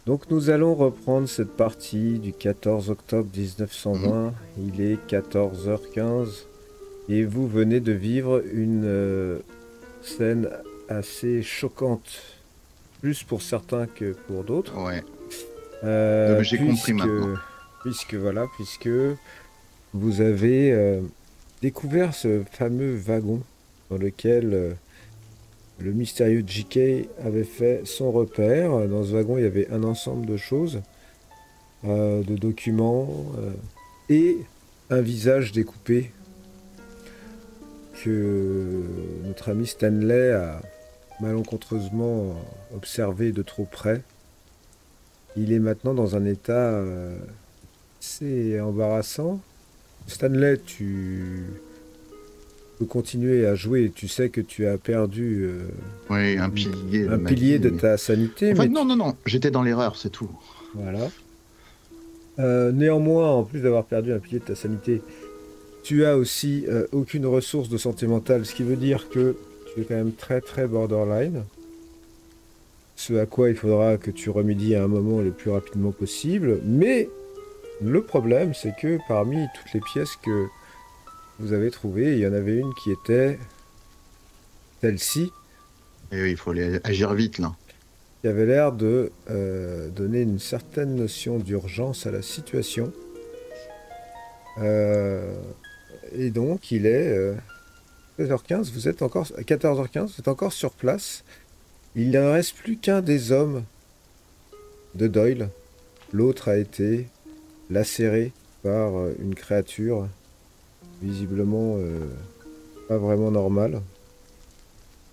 Donc nous allons reprendre cette partie du 14 octobre 1920. Il est 14h15 et vous venez de vivre une scène assez choquante, plus pour certains que pour d'autres. Ouais. J'ai compris puisque, maintenant. puisque vous avez découvert ce fameux wagon dans lequel le mystérieux JK avait fait son repère. Dans ce wagon, il y avait un ensemble de choses, de documents et un visage découpé que notre ami Stanley a malencontreusement observé de trop près. Il est maintenant dans un état assez embarrassant. Stanley, tu peux continuer à jouer. Tu sais que tu as perdu Oui, un pilier. un pilier de ta sanité. Enfin, Mais non, j'étais dans l'erreur, c'est tout. voilà. Néanmoins, en plus d'avoir perdu un pilier de ta sanité, tu as aussi aucune ressource de santé mentale, ce qui veut dire que tu es quand même très très borderline. Ce à quoi il faudra que tu remédies à un moment le plus rapidement possible. Mais le problème, c'est que parmi toutes les pièces que vous avez trouvées, il y en avait une qui était celle-ci, Et oui, il faut agir vite, là. qui avait l'air de donner une certaine notion d'urgence à la situation. Et donc, il est 16h15, vous êtes encore, 14h15, vous êtes encore sur place. Il ne reste plus qu'un des hommes de Doyle. L'autre a été lacéré par une créature visiblement pas vraiment normale.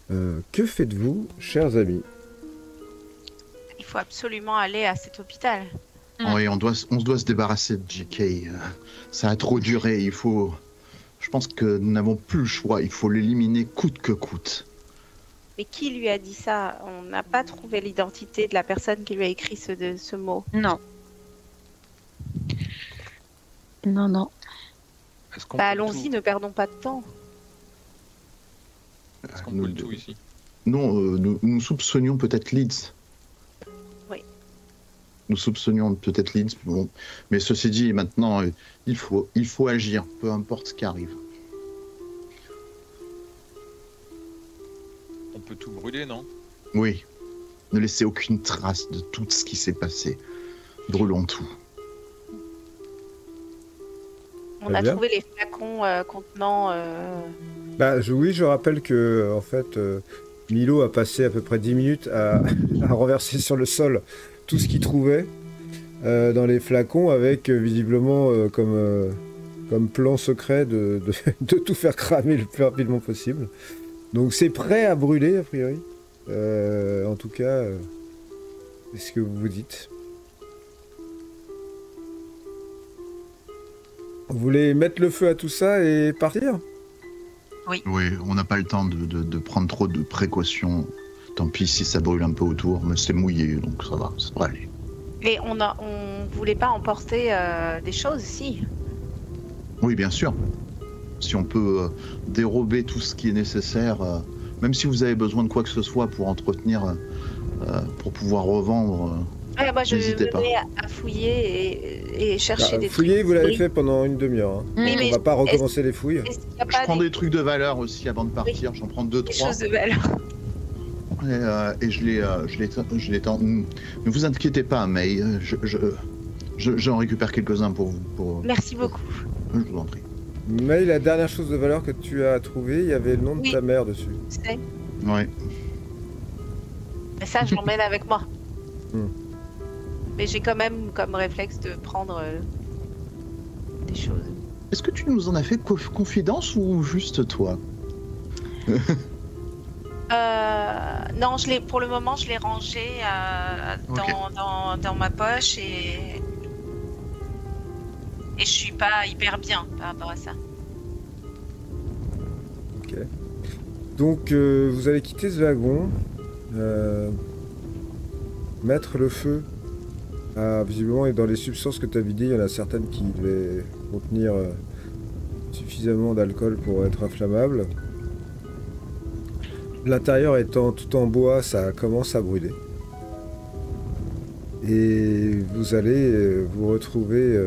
Que faites-vous, chers amis? Il faut absolument aller à cet hôpital. Oui, on doit se débarrasser de JK. Ça a trop duré, il faut... Je pense que nous n'avons plus le choix, il faut l'éliminer coûte que coûte. Mais qui lui a dit ça? On n'a pas trouvé l'identité de la personne qui lui a écrit ce mot. Non. Non. Est-ce qu'on Bah, peut allons-y, tout ne perdons pas de temps. Est-ce qu'on peut le tout ici? Non, nous soupçonnions peut-être Leeds. Oui. Nous soupçonnions peut-être Leeds, bon. Mais ceci dit, maintenant, il faut agir, peu importe ce qui arrive. On peut tout brûler, non? Oui, ne laissez aucune trace de tout ce qui s'est passé. Brûlons tout. On Très a bien. trouvé les flacons contenant... Oui, je rappelle que en fait, Milo a passé à peu près 10 minutes à renverser sur le sol tout ce qu'il trouvait dans les flacons avec visiblement comme plan secret de tout faire cramer le plus rapidement possible. Donc c'est prêt à brûler a priori. En tout cas, c'est ce que vous vous dites. Vous voulez mettre le feu à tout ça et partir? Oui, on n'a pas le temps de prendre trop de précautions. Tant pis si ça brûle un peu autour, mais c'est mouillé, donc ça va aller. Et on voulait pas emporter des choses, si. Oui, bien sûr. Si on peut dérober tout ce qui est nécessaire, même si vous avez besoin de quoi que ce soit pour entretenir, pour pouvoir revendre, Moi, je n'hésitez pas. venais à fouiller et chercher des Fouiller, trucs. vous l'avez Oui. fait pendant une demi-heure. Hein. Oui, mais On va pas recommencer les fouilles. est-ce qu'il y a Je pas prends des trucs de valeur aussi avant de partir, j'en prends des 2-3. choses de valeur? Et je les tends. Ne vous inquiétez pas, mais j'en récupère quelques-uns pour vous. Merci beaucoup. Je vous en prie. Mais la dernière chose de valeur que tu as trouvée, il y avait le nom de Oui. ta mère dessus. C'est- Ouais. Mais ça, je l'emmène avec moi. Hmm. Mais j'ai quand même comme réflexe de prendre des choses. Est-ce que tu nous en as fait confidence ou juste toi? Non, pour le moment, je l'ai rangé Ok. dans ma poche et je suis pas hyper bien par rapport à ça. Ok. Donc, vous allez quitter ce wagon, mettre le feu. Visiblement, et dans les substances que tu as vidées, il y en a certaines qui devaient contenir suffisamment d'alcool pour être inflammables. L'intérieur étant tout en bois, ça commence à brûler. Et vous allez vous retrouver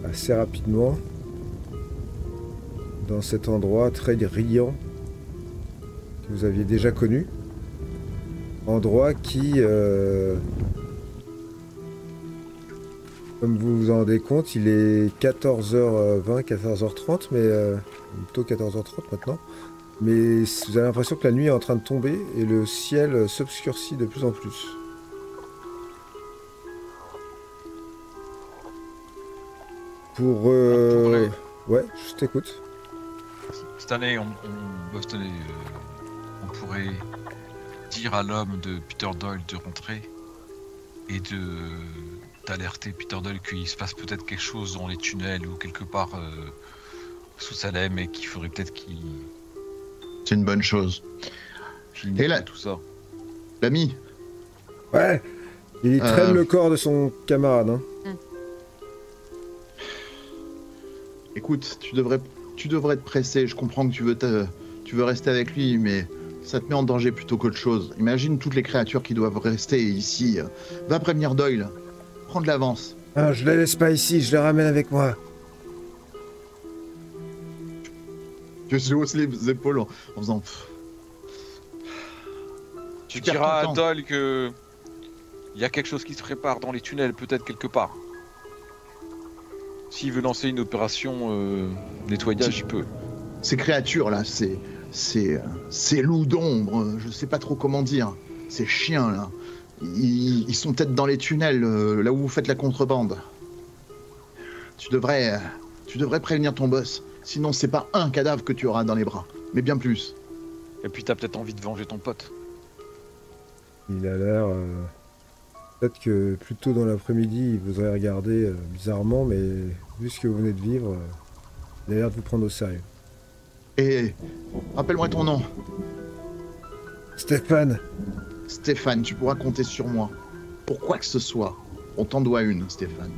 assez rapidement dans cet endroit très riant que vous aviez déjà connu. Endroit qui, comme vous vous en rendez compte, il est 14h20, 14h30, mais plutôt 14h30 maintenant. Mais vous avez l'impression que la nuit est en train de tomber et le ciel s'obscurcit de plus en plus. Pour... Ouais, je t'écoute. Cette année, on pourrait dire à l'homme de Peter Doyle de rentrer et d'alerter Peter Doyle qu'il se passe peut-être quelque chose dans les tunnels ou quelque part sous Salem et qu'il faudrait peut-être qu'il... C'est une bonne chose. Et là, tout ça. L'ami. Ouais, il traîne le corps de son camarade. Hein. Écoute, tu devrais te presser. Je comprends que tu veux rester avec lui, mais ça te met en danger plutôt qu'autre chose. Imagine toutes les créatures qui doivent rester ici. Va prévenir Doyle. Prends de l'avance. Ah, je les laisse pas ici, je les ramène avec moi. Je hausse les épaules en faisant... Tu diras à Doyle que il y a quelque chose qui se prépare dans les tunnels, peut-être quelque part. S'il veut lancer une opération nettoyage, il peut. Ces créatures-là, ces loups d'ombre, je sais pas trop comment dire. Ces chiens-là, ils sont peut-être dans les tunnels, là où vous faites la contrebande. Tu devrais prévenir ton boss. Sinon, c'est pas un cadavre que tu auras dans les bras, mais bien plus. Et puis t'as peut-être envie de venger ton pote. Il a l'air... Peut-être que plus tôt dans l'après-midi, il vous aurait regardé bizarrement, mais vu ce que vous venez de vivre, il a l'air de vous prendre au sérieux. Et rappelle-moi ton nom. Stéphane. Stéphane, tu pourras compter sur moi. Pour quoi que ce soit, on t'en doit une, Stéphane.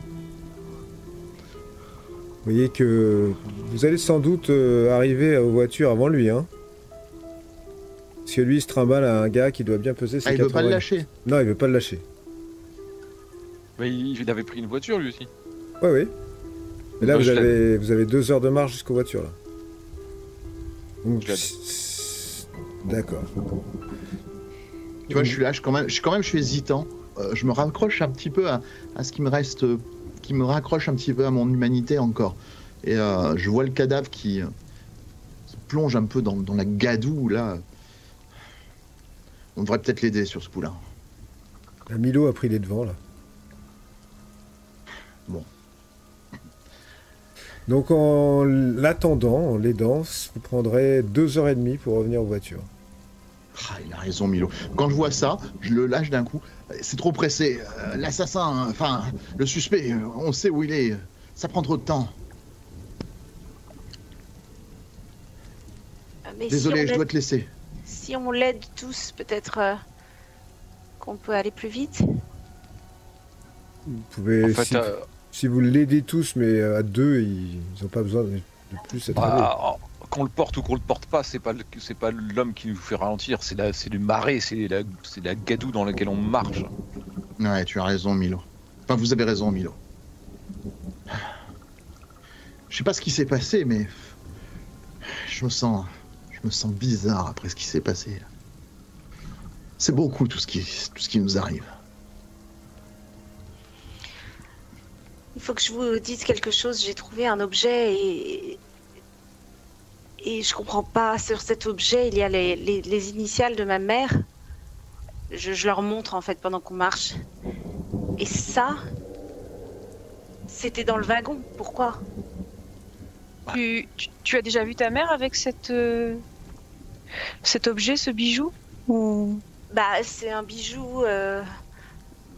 Vous voyez que vous allez sans doute arriver aux voitures avant lui, hein. Parce que lui, il se trimballe à un gars qui doit bien peser ses 80. Il veut pas le lâcher. Non, il veut pas le lâcher. Mais il avait pris une voiture lui aussi. Ouais, oui. Mais là, Bah, vous avez 2 heures de marche jusqu'aux voitures, là. Donc, d'accord. Tu vois, je suis là, je suis hésitant. Je me raccroche un petit peu à ce qui me reste, qui me raccroche un petit peu à mon humanité encore. Et je vois le cadavre qui se plonge un peu dans la gadoue, là. On devrait peut-être l'aider sur ce coup-là. La Milo a pris les devants, là. Bon. Donc, en l'attendant, en l'aidant, vous prendrez 2h30 pour revenir aux voitures. Ah, il a raison, Milo. Quand je vois ça, je le lâche d'un coup. C'est trop pressé. L'assassin, enfin, le suspect, on sait où il est. Ça prend trop de temps. Mais Désolé, je dois te laisser. Si on l'aide tous, peut-être qu'on peut aller plus vite. Vous pouvez... En fait, si vous l'aidez tous, mais à 2, ils n'ont pas besoin de plus être aidés. qu'on le porte ou qu'on le porte pas, c'est pas l'homme qui nous fait ralentir, c'est le marais, c'est la gadoue dans laquelle on marche. Ouais, tu as raison, Milo. Enfin, vous avez raison, Milo. Je sais pas ce qui s'est passé, mais je me sens bizarre après ce qui s'est passé. C'est beaucoup tout ce qui nous arrive. Il faut que je vous dise quelque chose. J'ai trouvé un objet et je comprends pas. Sur cet objet, il y a les initiales de ma mère. Je leur montre en fait pendant qu'on marche. Et ça, c'était dans le wagon. Pourquoi? Tu as déjà vu ta mère avec cet objet, ce bijou ou... Bah, c'est un bijou.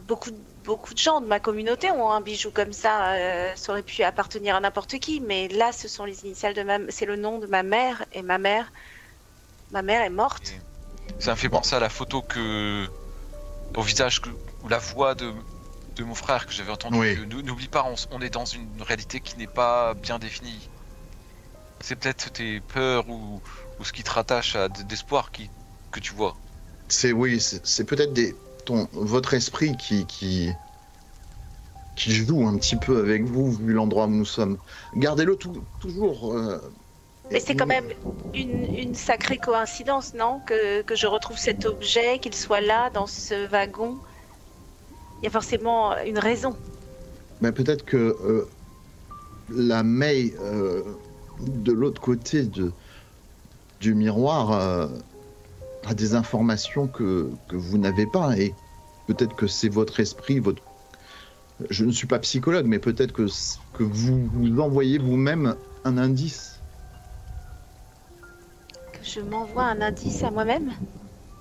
Beaucoup de gens de ma communauté ont un bijou comme ça. Ça aurait pu appartenir à n'importe qui, mais là, ce sont les initiales c'est le nom de ma mère, et ma mère est morte. Ça me fait penser à la photo au visage ou la voix de mon frère que j'avais entendu. Oui. N'oublie pas, on est dans une réalité qui n'est pas bien définie. C'est peut-être tes peurs ou ce qui te rattache à d'espoir que tu vois. C'est peut-être votre esprit qui qui joue un petit peu avec vous, vu l'endroit où nous sommes. Gardez-le toujours. Mais c'est quand même une sacrée coïncidence, non, que je retrouve cet objet, qu'il soit là, dans ce wagon. Il y a forcément une raison. Mais peut-être que la May, de l'autre côté du miroir, a des informations que vous n'avez pas. Et peut-être que c'est votre esprit, Je ne suis pas psychologue, mais peut-être que vous envoyez vous-même un indice. Que je m'envoie un indice à moi-même.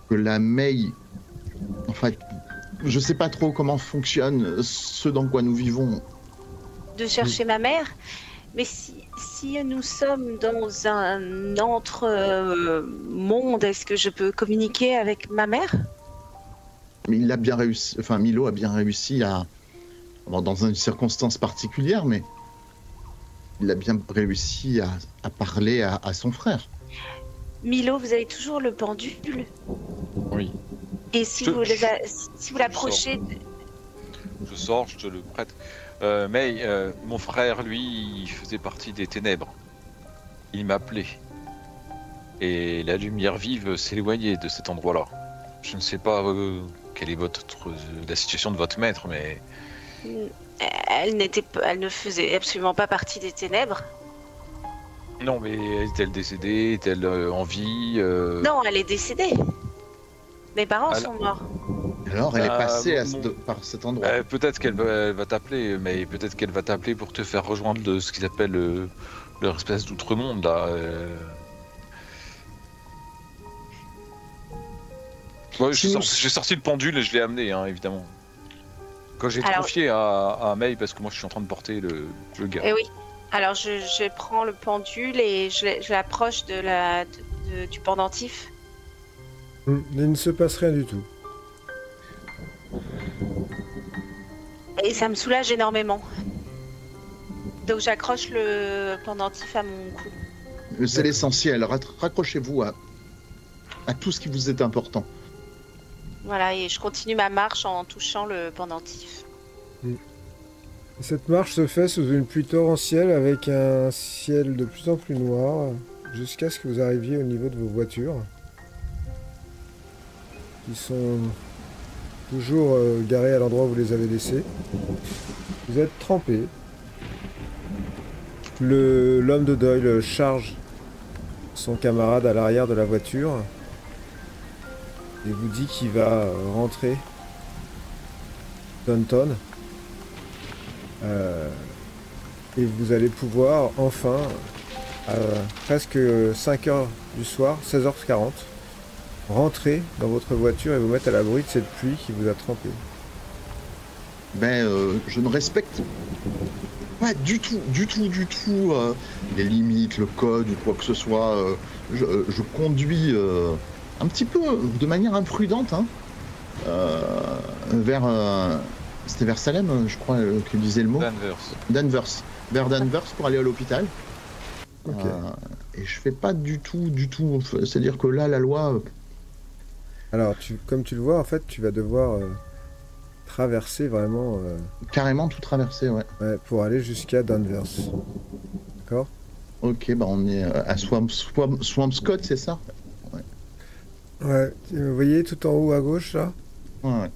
Que la May... Enfin, je sais pas trop comment fonctionne ce dans quoi nous vivons. De chercher ma mère. Mais si nous sommes dans un entre-monde, est-ce que je peux communiquer avec ma mère? Mais il a bien réussi... Enfin, Milo a bien réussi à... Bon, dans une circonstance particulière, mais il a bien réussi à parler à son frère. Milo, vous avez toujours le pendule? Oui. Et si vous l'approchez... Je sors, je te le prête. Mais mon frère, lui, il faisait partie des ténèbres. Il m'appelait. Et la lumière vive s'éloignait de cet endroit-là. Je ne sais pas quelle est la situation de votre maître, mais... Elle ne faisait absolument pas partie des ténèbres. Non, mais est-elle décédée? Est-elle en vie? Non, elle est décédée. Mes parents sont morts. Alors, elle est passée par cet endroit. Peut-être qu'elle va t'appeler, mais peut-être qu'elle va t'appeler pour te faire rejoindre de ce qu'ils appellent leur espèce d'outre-monde, là. Ouais, j'ai sorti le pendule et je l'ai amené, hein, évidemment. Quand j'ai confié à May, parce que moi je suis en train de porter le gars. Eh oui. Alors je prends le pendule et je l'approche du pendentif. Il ne se passe rien du tout. Et ça me soulage énormément. Donc j'accroche le pendentif à mon cou. C'est l'essentiel. Raccrochez-vous à tout ce qui vous est important. Voilà, et je continue ma marche en touchant le pendentif. Cette marche se fait sous une pluie torrentielle avec un ciel de plus en plus noir jusqu'à ce que vous arriviez au niveau de vos voitures qui sont toujours garées à l'endroit où vous les avez laissées. Vous êtes trempés. L'homme de Doyle charge son camarade à l'arrière de la voiture et vous dit qu'il va rentrer Downton. Et vous allez pouvoir enfin, à presque 5h du soir, 16h40, rentrer dans votre voiture et vous mettre à l'abri de cette pluie qui vous a trempé. Je ne respecte pas du tout les limites, le code ou quoi que ce soit. Je conduis un petit peu de manière imprudente vers... C'était vers Salem, je crois, qu'il disait le mot. Danvers. Vers Danvers pour aller à l'hôpital. Okay. Et je fais pas du tout. C'est-à-dire que là, la loi... Alors, comme tu le vois, en fait, tu vas devoir traverser vraiment... Carrément tout traverser, ouais. Pour aller jusqu'à Danvers. D'accord? Ok, on est à Swampscott, c'est ça? Ouais, vous voyez tout en haut à gauche, là? Ouais.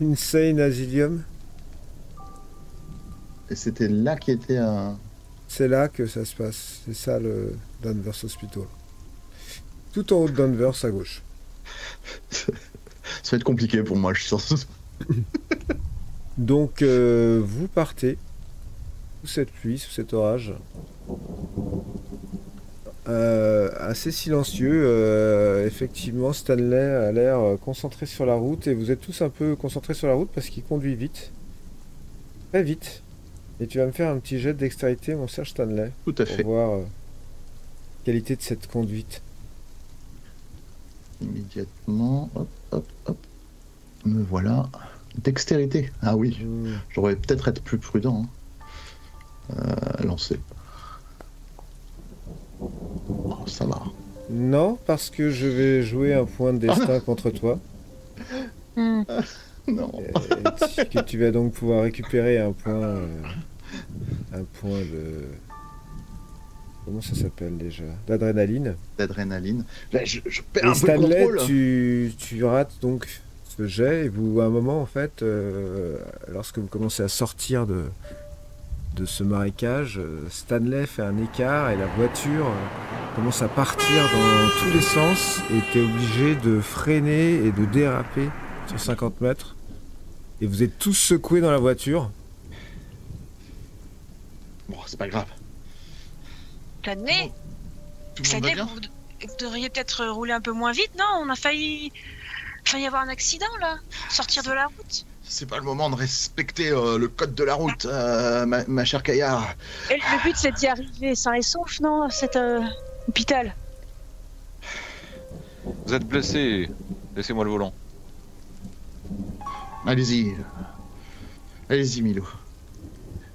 Insane Asylum. Et c'était là qui était un... C'est là que ça se passe. C'est ça le Danvers Hospital. Tout en haut de Danvers à gauche. Ça va être compliqué pour moi, je suis sûr. Donc vous partez sous cette pluie, sous cet orage. Assez silencieux, effectivement. Stanley a l'air concentré sur la route et vous êtes tous un peu concentrés sur la route parce qu'il conduit vite, très vite. Et tu vas me faire un petit jet de dextérité, mon cher Stanley, Tout à fait. pour voir la qualité de cette conduite. Immédiatement, hop. Me voilà. Dextérité. Ah oui, j'aurais peut-être être plus prudent. Lancer. Oh, ça va. Non, parce que je vais jouer un point de destin contre toi. Non. Que tu vas donc pouvoir récupérer un point de... Comment ça s'appelle déjà? D'adrénaline. D'adrénaline. Là, je perds Et un peu le Stanley, contrôle. tu rates donc ce jet et vous, à un moment, en fait, lorsque vous commencez à sortir de ce marécage, Stanley fait un écart et la voiture commence à partir dans tous les sens et t'es obligé de freiner et de déraper sur 50 mètres. Et vous êtes tous secoués dans la voiture. Bon, c'est pas grave. Stanley, Tout le monde va bien? vous devriez peut-être rouler un peu moins vite, non? On a failli avoir un accident là. Sortir de la route. C'est pas le moment de respecter le code de la route, ma chère Kaya. Et le but c'est d'y arriver sain et sauf, non? À cet hôpital. Vous êtes blessé. Laissez-moi le volant. Allez-y. Allez-y, Milo.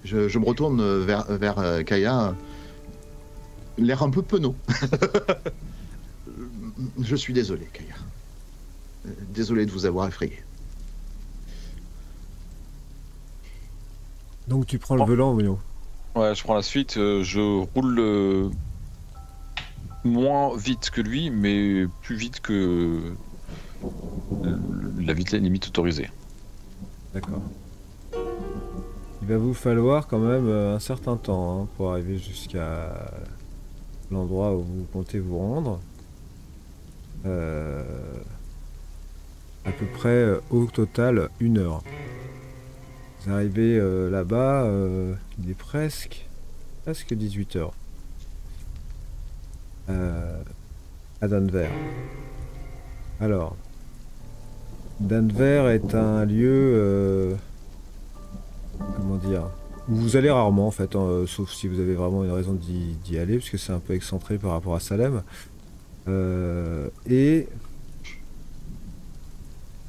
Je me retourne vers Kaya. L'air un peu penaud. Je suis désolé, Kaya. Désolé de vous avoir effrayé. Donc tu prends le volant, Milo. Ouais, je prends la suite. Je roule moins vite que lui, mais plus vite que la vitesse limite autorisée. D'accord. Il va vous falloir quand même un certain temps hein, pour arriver jusqu'à l'endroit où vous comptez vous rendre. À peu près au total 1 heure. Vous arrivez là-bas, il est presque 18 heures. À Denver. Alors, Denver est un lieu, comment dire, où vous allez rarement en fait, hein, sauf si vous avez vraiment une raison d'y aller, parce que c'est un peu excentré par rapport à Salem. Et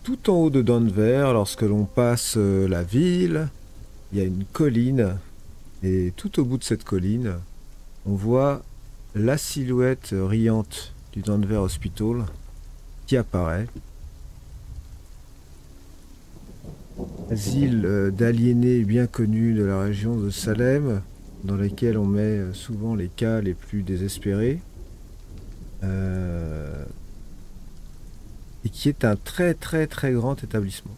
tout en haut de Denver, lorsque l'on passe la ville, il y a une colline, et tout au bout de cette colline, on voit la silhouette riante du Denver Hospital qui apparaît. Asile d'aliénés bien connu de la région de Salem, dans lesquels on met souvent les cas les plus désespérés. Et qui est un très très très grand établissement.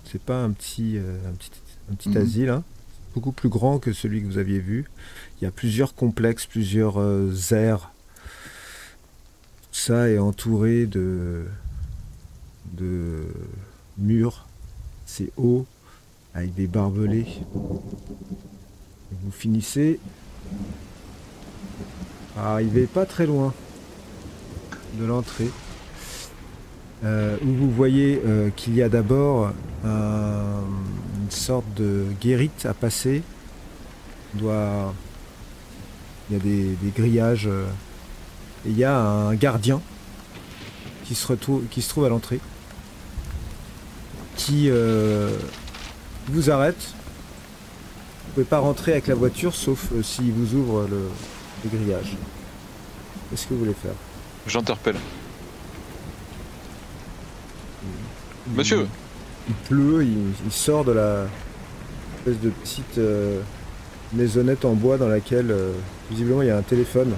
C'est pas un petit asile, hein. Beaucoup plus grand que celui que vous aviez vu. Il y a plusieurs complexes, plusieurs aires. Tout ça est entouré de murs. C'est haut, avec des barbelés. Et vous finissez par arriver pas très loin de l'entrée. Où vous voyez qu'il y a d'abord une sorte de guérite à passer. Il y a des grillages et il y a un gardien qui se trouve à l'entrée qui vous arrête. Vous pouvez pas rentrer avec la voiture sauf s'il vous ouvre le grillage. Qu'est-ce que vous voulez faire? J'interpelle. Monsieur. Il pleut, il sort de la espèce de petite maisonnette en bois dans laquelle visiblement il y a un téléphone.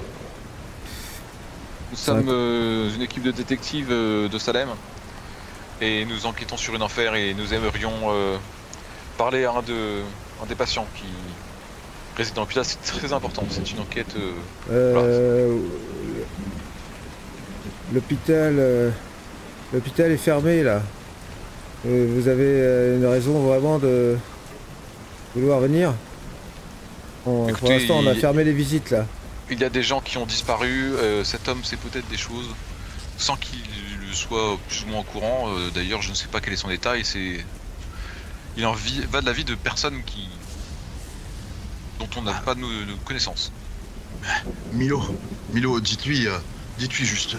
Nous sommes une équipe de détectives de Salem et nous enquêtons sur une affaire et nous aimerions parler à un des patients qui réside dans l'hôpital. C'est très important, c'est une enquête. Voilà. L'hôpital est fermé là. Vous avez une raison vraiment de vouloir venir? Pour l'instant, on a fermé les visites là. Il y a des gens qui ont disparu. Cet homme sait peut-être des choses sans qu'il soit plus ou moins au courant. D'ailleurs, je ne sais pas quel est son état. Et il va de la vie de personnes dont on n'a pas de connaissances. Milo, dites-lui juste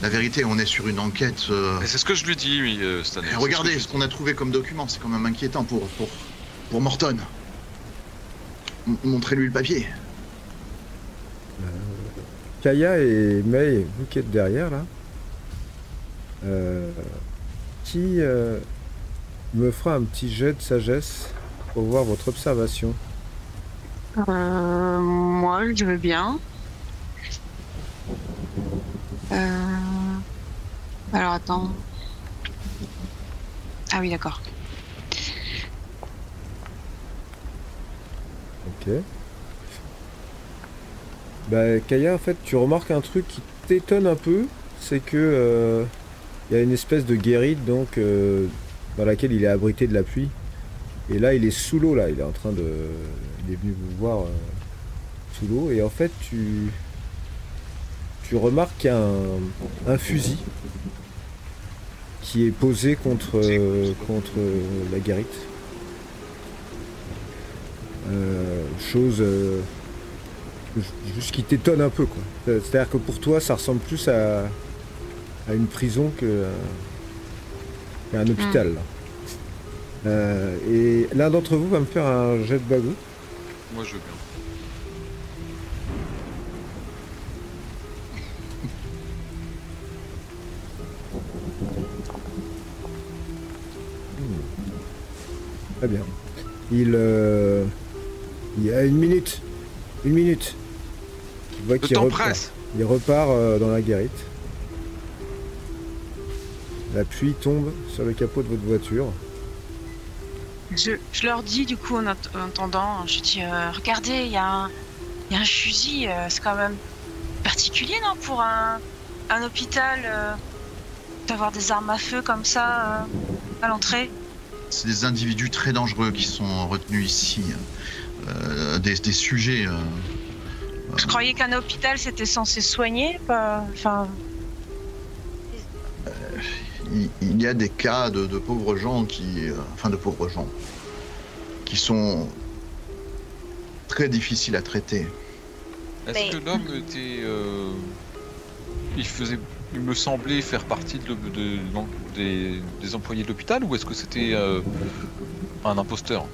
la vérité, on est sur une enquête... Et c'est ce que je lui dis, oui, Stanley. Regardez ce qu'on a trouvé comme document, c'est quand même inquiétant pour Morton. Montrez-lui le papier. Kaya et May, vous qui êtes derrière là, qui me fera un petit jet de sagesse pour voir votre observation. Moi, je veux bien. Alors attends. Ah oui, d'accord. Ok. Bah, Kaya, en fait, tu remarques un truc qui t'étonne un peu, c'est que il y a une espèce de guérite donc dans laquelle il est abrité de la pluie. Et là, il est sous l'eau là. Il est en train de, il est venu vous voir sous l'eau. Et en fait, tu remarques qu'il y a un fusil qui est posé contre la guérite. Chose juste qui t'étonne un peu quoi. C'est-à-dire que pour toi ça ressemble plus à une prison qu'à un hôpital. Là. Et l'un d'entre vous va me faire un jet de bagou. Moi je veux bien. Très bien. Il y a une minute. Tu vois qu'il repart. Il repart dans la guérite. La pluie tombe sur le capot de votre voiture. Je leur dis du coup en entendant, je dis regardez, il y a un fusil, c'est quand même particulier non pour un hôpital d'avoir des armes à feu comme ça à l'entrée. C'est des individus très dangereux qui sont retenus ici. Des sujets. Je croyais qu'un hôpital c'était censé soigner, enfin. Il y a des cas de pauvres gens qui sont très difficiles à traiter. Est-ce que l'homme était, il me semblait faire partie des employés de l'hôpital ou est-ce que c'était un imposteur?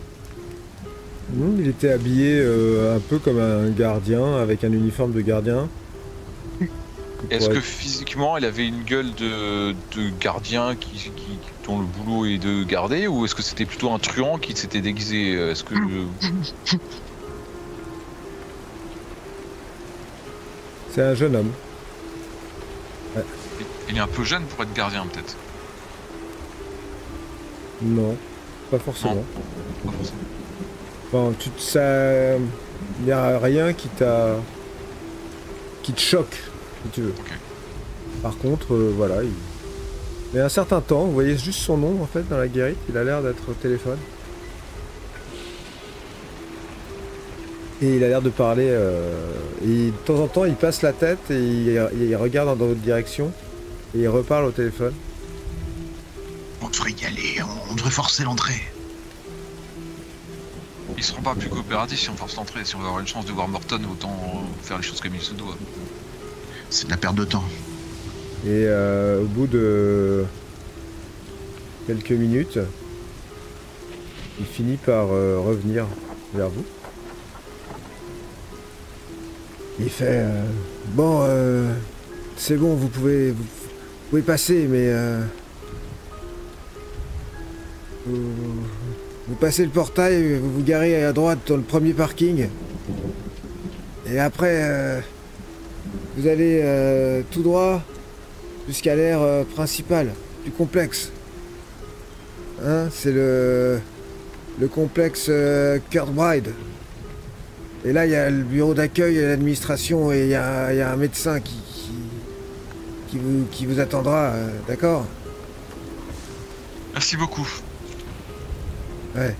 Non, il était habillé un peu comme un gardien, avec un uniforme de gardien. Est-ce que physiquement il avait une gueule de gardien dont le boulot est de garder ou est-ce que c'était plutôt un truand qui s'était déguisé? Est-ce que C'est un jeune homme. Ouais. Il est un peu jeune pour être gardien peut-être? Non, pas forcément. Non, pas forcément. Enfin, il n'y a rien qui te choque, si tu veux. Okay. Par contre, voilà, il y a un certain temps, vous voyez juste son nom en fait dans la guérite, il a l'air d'être au téléphone. Et il a l'air de parler, et de temps en temps il passe la tête et il regarde dans votre direction et il reparle au téléphone. On devrait y aller, on devrait forcer l'entrée. Ils seront pas plus coopératifs si on force l'entrée. Si on veut avoir une chance de voir Morton, autant faire les choses comme il se doit. C'est de la perte de temps. Et au bout de quelques minutes, il finit par revenir vers vous. Il fait bon, c'est bon, vous pouvez passer, mais vous passez le portail, vous vous garez à droite dans le premier parking, et après vous allez tout droit jusqu'à l'aire principale du complexe. Hein, c'est le complexe Kirkbride. Et là, il y a le bureau d'accueil et l'administration et il y a un médecin qui vous attendra, d'accord? Merci beaucoup. Ouais.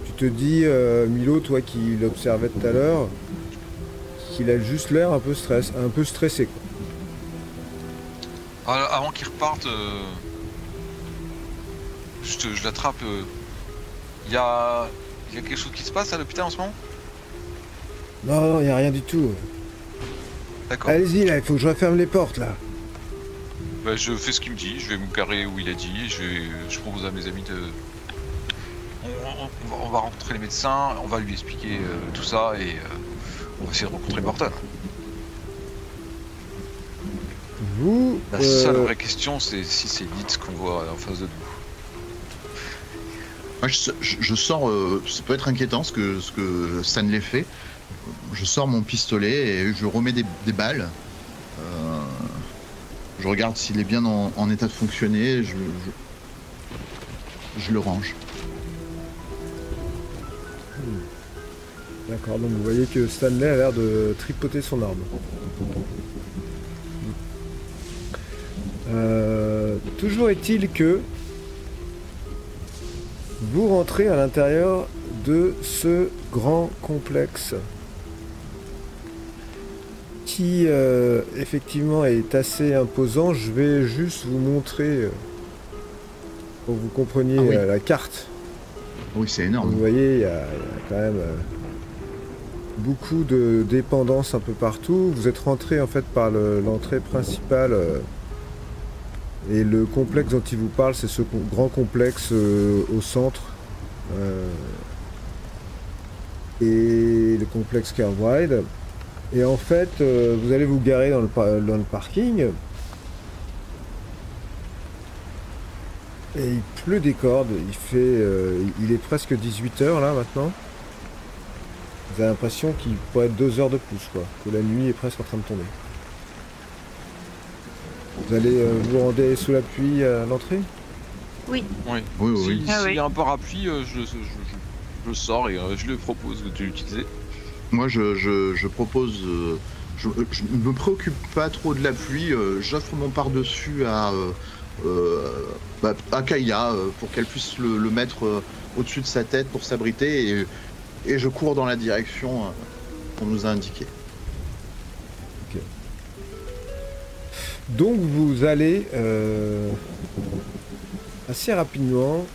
Tu te dis, Milo, toi qui l'observais tout à l'heure, qu'il a juste l'air un peu stressé, quoi. Alors, avant qu'il reparte, je l'attrape. Il y a quelque chose qui se passe à l'hôpital en ce moment? Non, il n'y a rien du tout. D'accord. Allez-y, là, il faut que je referme les portes, là. Bah, je fais ce qu'il me dit, je vais me garer où il a dit, je propose à mes amis de... On va rencontrer les médecins, on va lui expliquer tout ça et on va essayer de rencontrer Morton. Vous... La seule vraie question, c'est si c'est Litz qu'on voit en face de nous. Moi, je sors, ça peut être inquiétant ce que Stanley fait. Je sors mon pistolet et je remets des balles. Je regarde s'il est bien en état de fonctionner. Je le range. D'accord, donc vous voyez que Stanley a l'air de tripoter son arme. Toujours est-il que vous rentrez à l'intérieur de ce grand complexe qui effectivement est assez imposant. Je vais juste vous montrer pour que vous compreniez la carte. Oui, c'est énorme. Vous voyez, il y a quand même beaucoup de dépendances un peu partout. Vous êtes rentré en fait par l'entrée principale et le complexe dont il vous parle, c'est ce grand complexe au centre et le complexe Carwide. Et en fait, vous allez vous garer dans le parking. Et il pleut des cordes. Il est presque 18h là maintenant. Vous avez l'impression qu'il pourrait être 2 heures de plus, quoi. Que la nuit est presque en train de tomber. Vous allez vous rendre sous la pluie à l'entrée? Oui. Oui. Oui. S'il y a un parapluie, je sors et je le propose de l'utiliser. Moi, je propose... je ne me préoccupe pas trop de la pluie. J'offre mon par-dessus à Kaya pour qu'elle puisse le mettre au-dessus de sa tête pour s'abriter et je cours dans la direction qu'on nous a indiquée. Ok. Donc vous allez assez rapidement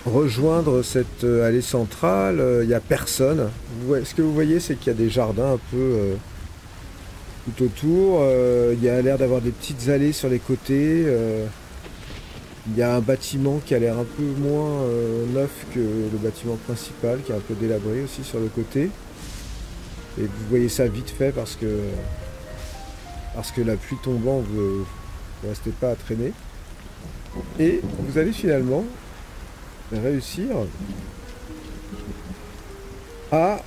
rejoindre cette allée centrale. Il n'y a personne. Ce que vous voyez, c'est qu'il y a des jardins un peu tout autour. Il y a l'air d'avoir des petites allées sur les côtés. Il y a un bâtiment qui a l'air un peu moins neuf que le bâtiment principal, qui est un peu délabré aussi sur le côté. Et vous voyez ça vite fait parce que la pluie tombant, vous ne restez pas à traîner. Et vous allez finalement réussir à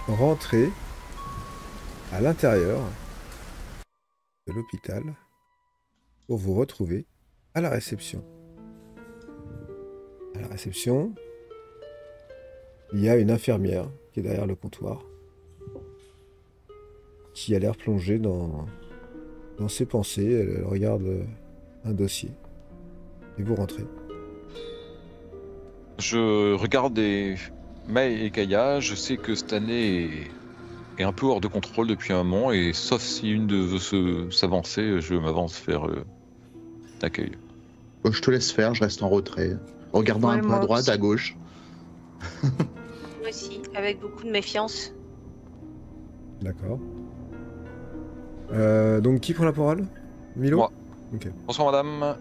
rentrer à l'intérieur de l'hôpital pour vous retrouver à la réception. À la réception, il y a une infirmière qui est derrière le comptoir, qui a l'air plongée dans ses pensées. Elle regarde un dossier. Et vous rentrez. Je regarde May et Kaya. Je sais que Stanley est un peu hors de contrôle depuis un moment, et sauf si une de veut s'avancer, je m'avance vers l'accueil. Je te laisse faire, je reste en retrait, regardant un peu à droite, à gauche. Moi aussi, avec beaucoup de méfiance. D'accord. Donc qui prend la parole? Milo? Moi. Ok. Bonsoir madame,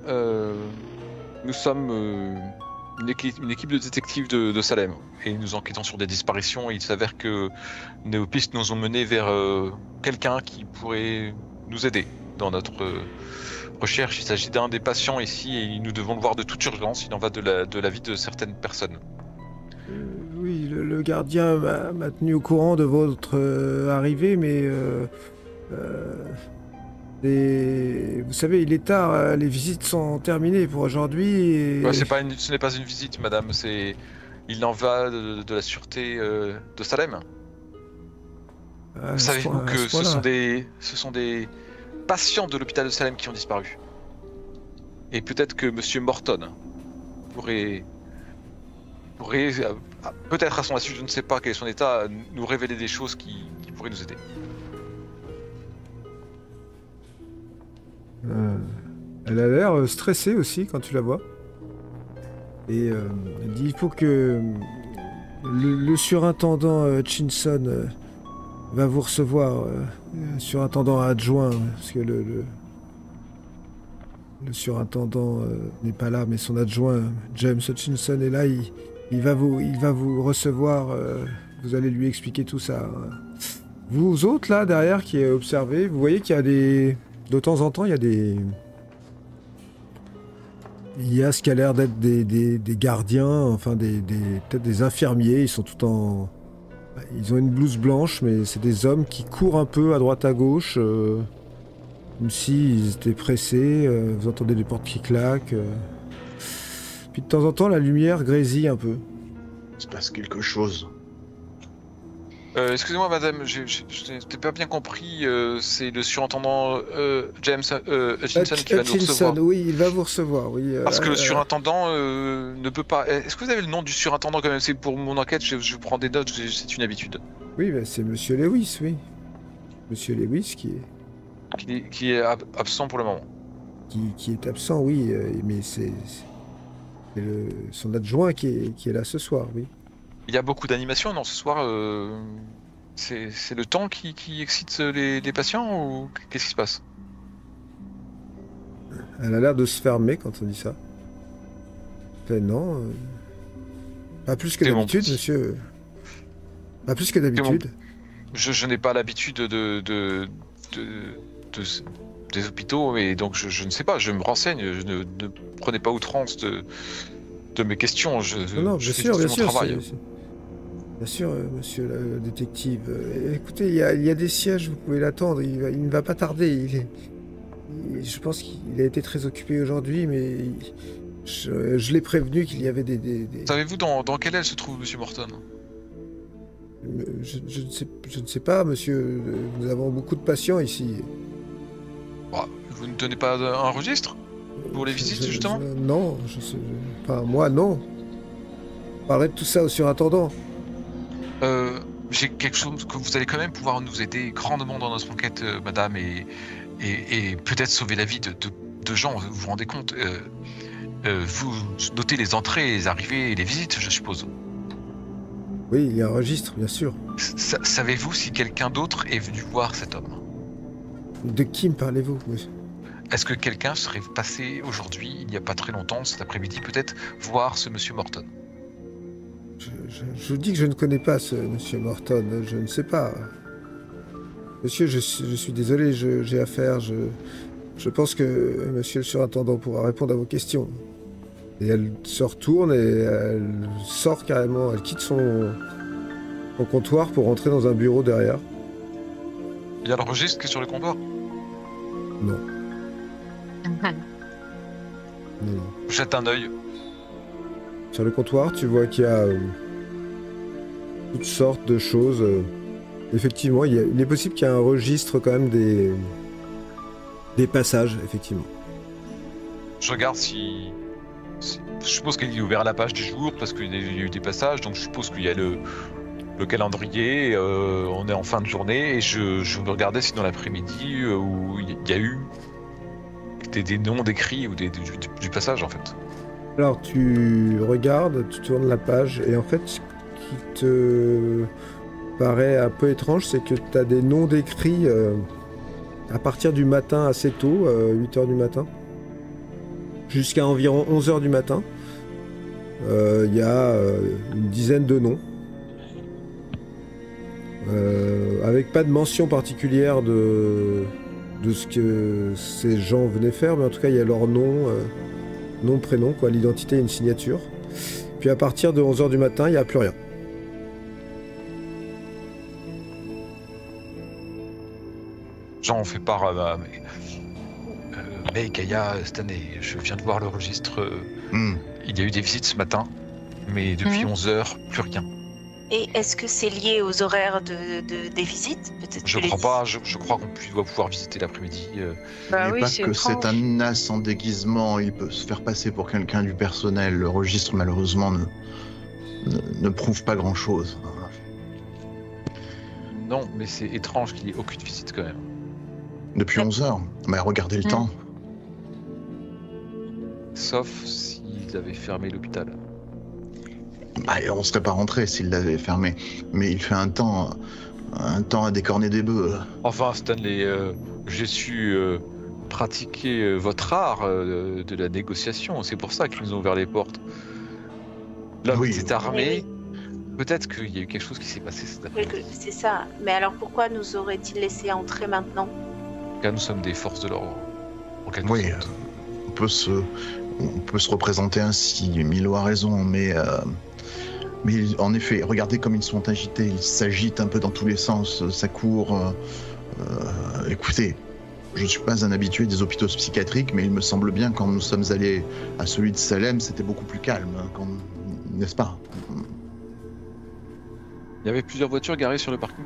nous sommes une équipe de détectives de Salem et nous enquêtons sur des disparitions, et il s'avère que nos pistes nous ont menés vers quelqu'un qui pourrait nous aider dans notre recherche. Il s'agit d'un des patients ici et nous devons le voir de toute urgence. Il en va de la vie de certaines personnes. Oui, le gardien m'a tenu au courant de votre arrivée, mais vous savez, il est tard, les visites sont terminées pour aujourd'hui. Et... Ouais, ce n'est pas une visite, madame, il en va de la sûreté de Salem. Savez-vous que ce sont des patients de l'hôpital de Salem qui ont disparu? Et peut-être que monsieur Morton pourrait peut-être à son insu, je ne sais pas quel est son état, nous révéler des choses qui pourraient nous aider. Elle a l'air stressée aussi quand tu la vois. Et elle dit il faut que le surintendant Chinson va vous recevoir, surintendant adjoint, parce que le surintendant n'est pas là, mais son adjoint James Hutchinson est là. Il va vous recevoir. Vous allez lui expliquer tout ça. Vous autres, là, derrière, qui observez, vous voyez qu'il y a des... De temps en temps, il y a des... Il y a ce qui a l'air d'être des gardiens, enfin peut-être des infirmiers, ils sont tout en... Ils ont une blouse blanche, mais c'est des hommes qui courent un peu à droite à gauche, comme s'ils étaient pressés, vous entendez des portes qui claquent. Puis de temps en temps, la lumière grésille un peu. Il se passe quelque chose. Excusez-moi, madame, je n'ai pas bien compris. C'est le surintendant James Hutchinson qui va nous recevoir. Oui, il va vous recevoir, oui. Parce que le surintendant ne peut pas... Est-ce que vous avez le nom du surintendant quand même? C'est pour mon enquête, je prends des notes, c'est une habitude. Oui, ben, c'est Monsieur Lewis, oui. Monsieur Lewis Qui est absent pour le moment. Qui est absent, oui, mais c'est son adjoint qui est là ce soir, oui. Il y a beaucoup d'animations, non, ce soir c'est le temps qui excite les patients ou qu'est-ce qui se passe? Elle a l'air de se fermer quand on dit ça. Non, pas plus que d'habitude, monsieur. Pas plus que d'habitude. Je n'ai pas l'habitude des hôpitaux, et donc je ne sais pas, je me renseigne, je ne prenez pas outrance de mes questions, non, je bien fais sûr, mon travail. Bien sûr, monsieur le détective. Écoutez, il y a des sièges, vous pouvez l'attendre, il ne va pas tarder. Je pense qu'il a été très occupé aujourd'hui, mais je l'ai prévenu qu'il y avait des... Savez-vous dans quelle aile se trouve monsieur Morton? Je ne sais pas, monsieur. Nous avons beaucoup de patients ici. Bah, vous ne tenez pas un registre pour les visites, justement? Non, enfin, moi, non. Je parlerai de tout ça au surintendant. J'ai quelque chose que vous allez quand même pouvoir nous aider grandement dans notre enquête, madame, et peut-être sauver la vie de gens, vous vous rendez compte? Vous notez les entrées, les arrivées et les visites, je suppose. Oui, il y a un registre, bien sûr. Savez-vous si quelqu'un d'autre est venu voir cet homme? De qui me parlez-vous? Est-ce que quelqu'un serait passé aujourd'hui, il n'y a pas très longtemps, cet après-midi peut-être, voir ce monsieur Morton? Je vous dis que je ne connais pas ce monsieur Morton, je ne sais pas. Monsieur, je suis désolé, j'ai affaire, je pense que monsieur le surintendant pourra répondre à vos questions. Et elle se retourne et elle sort carrément, elle quitte son comptoir pour rentrer dans un bureau derrière. Il y a le registre qui est sur le comptoir? Non. Non. Jette un œil. Sur le comptoir, tu vois qu'il y a toutes sortes de choses. Effectivement, il est possible qu'il y ait un registre quand même des passages, effectivement. Je regarde si... Je suppose qu'il est ouvert à la page du jour parce qu'il y a eu des passages, donc je suppose qu'il y a le calendrier, on est en fin de journée, et je me regardais si dans l'après-midi où il y a eu des noms d'écrits ou du passage en fait. Alors tu regardes, tu tournes la page, et en fait ce qui te paraît un peu étrange, c'est que tu as des noms d'écrits à partir du matin assez tôt, 8h du matin, jusqu'à environ 11h du matin. Il y a une dizaine de noms, avec pas de mention particulière de ce que ces gens venaient faire, mais en tout cas il y a leur nom, nom, prénom, quoi, l'identité et une signature. Puis à partir de 11h du matin, il n'y a plus rien. J'en fais part à mais Gaïa, cette année, je viens de voir le registre. Il y a eu des visites ce matin, mais depuis 11h, plus rien. Et est-ce que c'est lié aux horaires des visites? Peut-être Je crois pas, je crois qu'on doit pouvoir visiter l'après-midi. Bah N'oublie oui, pas c'est que étrange. c'est un as en déguisement, il peut se faire passer pour quelqu'un du personnel. Le registre, malheureusement, ne prouve pas grand-chose. Non, mais c'est étrange qu'il n'y ait aucune visite quand même. Depuis 11h, mais regardez le temps. Sauf s'ils avaient fermé l'hôpital. Bah, on serait pas rentré s'il l'avait fermé. Mais il fait un temps à décorner des bœufs. Enfin, Stanley, j'ai su pratiquer votre art de la négociation. C'est pour ça qu'ils nous ont ouvert les portes. L'homme Oui. était armé. Peut-être qu'il y a eu quelque chose qui s'est passé cet Oui, après-midi. c'est ça. Mais alors pourquoi nous aurait-il laissé entrer maintenant? Car nous sommes des forces de l'ordre, en quelque Oui, sorte. on peut se, on peut se représenter ainsi. Milo a raison, mais en effet, regardez comme ils sont agités. Ils s'agitent un peu dans tous les sens. Ça court. Écoutez, je ne suis pas un habitué des hôpitaux psychiatriques, mais il me semble bien quand nous sommes allés à celui de Salem, c'était beaucoup plus calme, n'est-ce pas? Il y avait plusieurs voitures garées sur le parking.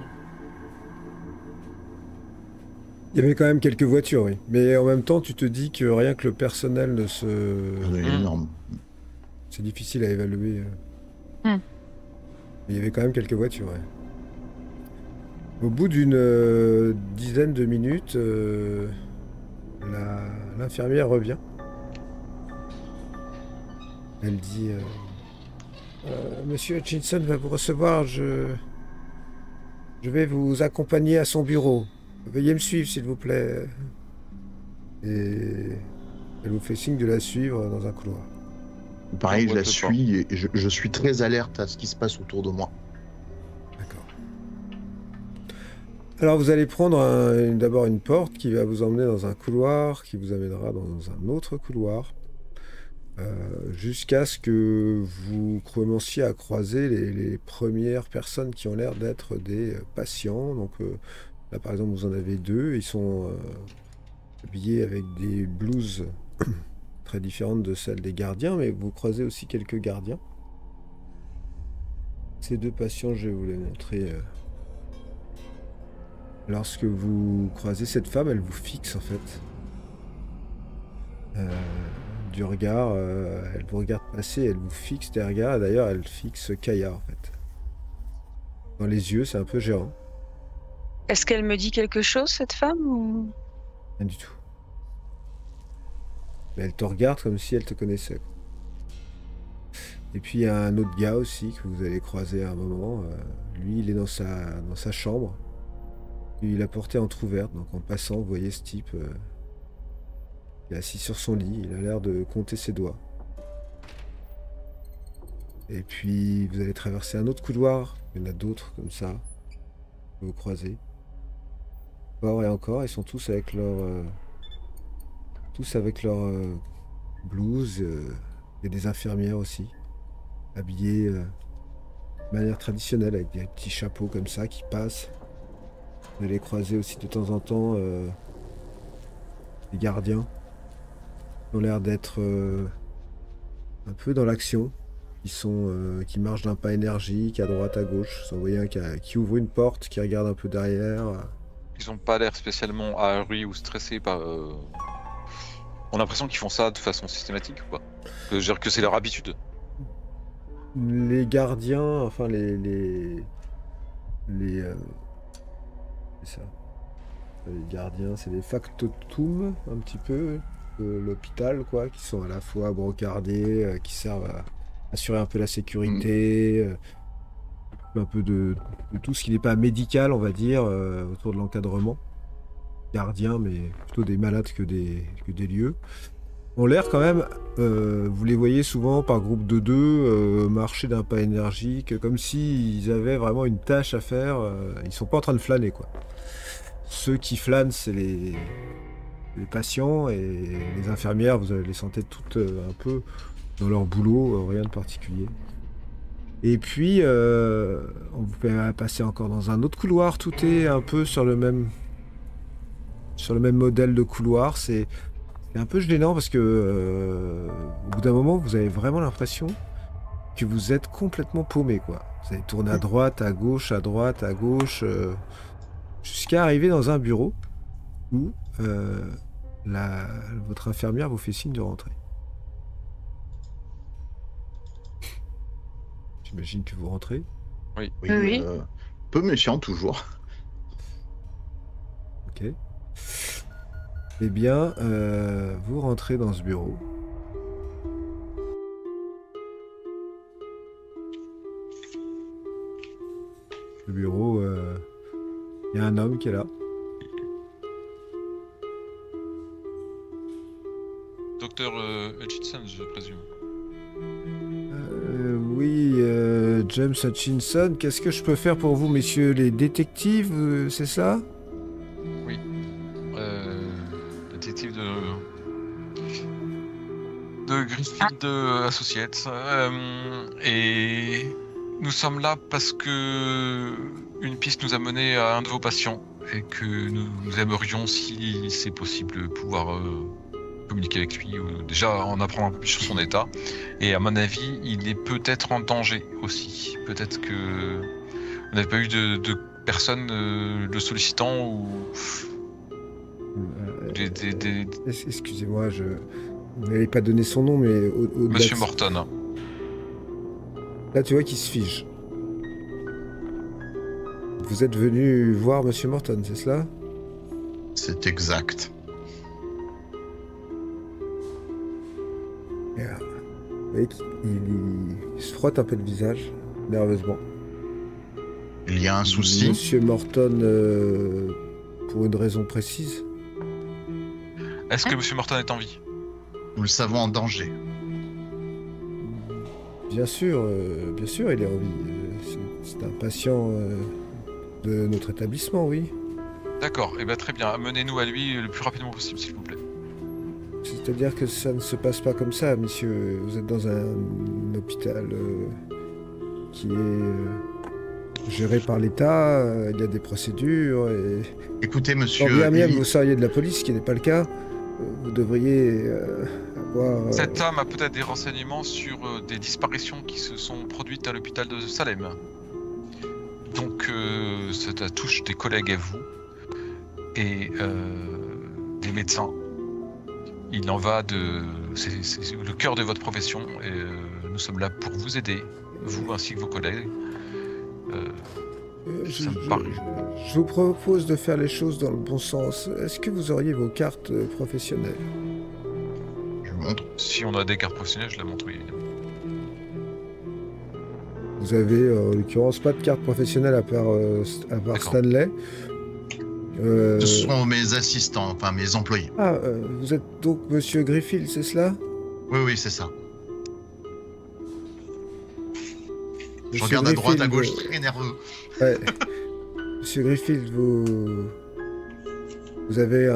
Il y avait quand même quelques voitures, oui. Mais en même temps, tu te dis que rien que le personnel ne se... C'est énorme. C'est difficile à évaluer. Hmm. Il y avait quand même quelques voitures, ouais. Au bout d'une dizaine de minutes, l'infirmière revient. Elle dit Monsieur Hutchinson va vous recevoir, je vais vous accompagner à son bureau. Veuillez me suivre, s'il vous plaît. Et elle vous fait signe de la suivre dans un couloir. Pareil, je la boîte de suis et je suis très alerte à ce qui se passe autour de moi. D'accord. Alors vous allez prendre d'abord une porte qui va vous emmener dans un couloir, qui vous amènera dans un autre couloir, jusqu'à ce que vous commenciez à croiser les premières personnes qui ont l'air d'être des patients. Donc là par exemple vous en avez deux, ils sont habillés avec des blouses très différentes de celles des gardiens, mais vous croisez aussi quelques gardiens. Ces deux patients, je vais vous les montrer. Lorsque vous croisez cette femme, elle vous fixe en fait. Du regard, elle vous regarde passer, elle vous fixe des regards, et d'ailleurs elle fixe Kaya en fait. Dans les yeux, c'est un peu gênant. Est-ce qu'elle me dit quelque chose, cette femme ou... Rien du tout. Mais elle te regarde comme si elle te connaissait, quoi. Et puis il y a un autre gars aussi que vous allez croiser à un moment. Lui, il est dans sa chambre. Et la porte est entrouverte, donc en passant, vous voyez ce type qui est assis sur son lit. Il a l'air de compter ses doigts. Et puis vous allez traverser un autre couloir. Il y en a d'autres comme ça que vous croisez. Encore et encore, ils sont tous avec leur blouse. Il y a des infirmières aussi, habillées de manière traditionnelle, avec des petits chapeaux comme ça qui passent. Vous allez croiser aussi de temps en temps des gardiens qui ont l'air d'être un peu dans l'action, qui marchent d'un pas énergique à droite à gauche. Vous en voyez un qui ouvre une porte, qui regarde un peu derrière. Ils ont pas l'air spécialement ahuris ou stressés par... On a l'impression qu'ils font ça de façon systématique ou pas? Je veux dire que c'est leur habitude. Les gardiens, enfin c'est ça. Les gardiens, c'est les factotums un petit peu de l'hôpital, quoi, qui sont à la fois brocardés, qui servent à assurer un peu la sécurité, un peu de tout ce qui n'est pas médical, on va dire, autour de l'encadrement. Gardiens, mais plutôt des malades que des lieux. Ont l'air quand même, vous les voyez souvent par groupe de deux, marcher d'un pas énergique, comme s'ils avaient vraiment une tâche à faire. Ils sont pas en train de flâner, quoi. Ceux qui flânent, c'est les patients, et les infirmières, vous les sentez toutes un peu dans leur boulot, rien de particulier. Et puis, on vous fait passer encore dans un autre couloir. Tout est un peu sur le même modèle de couloir. C'est un peu gênant parce que au bout d'un moment, vous avez vraiment l'impression que vous êtes complètement paumé, quoi. Vous allez tourner à droite, à gauche, jusqu'à arriver dans un bureau où votre infirmière vous fait signe de rentrer. J'imagine que vous rentrez. Oui, Oui. peu méchant toujours. Ok. Eh bien, vous rentrez dans ce bureau. Le bureau, il y a un homme qui est là. Docteur Hutchinson, je présume. Oui, James Hutchinson. Qu'est-ce que je peux faire pour vous, messieurs les détectives, c'est ça? Oui. Détective de Griffith Associates. Et nous sommes là parce que une piste nous a mené à un de vos patients et que nous aimerions, si c'est possible, pouvoir communiquer avec lui, ou déjà en apprendre un peu plus sur son état. Et à mon avis, il est peut-être en danger aussi. Peut-être que vous n'avez pas eu de personnes le sollicitant ou Excusez-moi, vous n'avez pas donné son nom, mais Monsieur Morton. Là, tu vois qu'il se fige. Vous êtes venu voir Monsieur Morton, c'est cela? C'est exact. Vous voyez qu'il se frotte un peu le visage, nerveusement. Il y a un souci? Monsieur Morton, pour une raison précise? Est-ce que Monsieur Morton est en vie? Nous le savons en danger. Bien sûr, il est en vie. C'est un patient de notre établissement, oui. D'accord, et bien très bien. Amenez-nous à lui le plus rapidement possible, s'il vous plaît. C'est-à-dire que ça ne se passe pas comme ça, monsieur. Vous êtes dans un hôpital qui est géré par l'État. Il y a des procédures. Et... Écoutez, monsieur... Quand bien même vous seriez de la police, ce qui n'est pas le cas, vous devriez avoir... Cet homme a peut-être des renseignements sur des disparitions qui se sont produites à l'hôpital de Salem. Donc, ça touche des collègues à vous et des médecins. Il en va de... C'est le cœur de votre profession et nous sommes là pour vous aider, vous ainsi que vos collègues. Je vous propose de faire les choses dans le bon sens. Est-ce que vous auriez vos cartes professionnelles? Je vous montre. Si on a des cartes professionnelles, je la montre, oui, évidemment. Vous avez en l'occurrence pas de carte professionnelle à part Stanley. Ce sont mes assistants, enfin mes employés. Ah, vous êtes donc Monsieur Griffith, c'est cela? Oui, c'est ça. Je Monsieur regarde à droite, à Griffith, gauche, très nerveux. Ouais. Monsieur Griffith, vous avez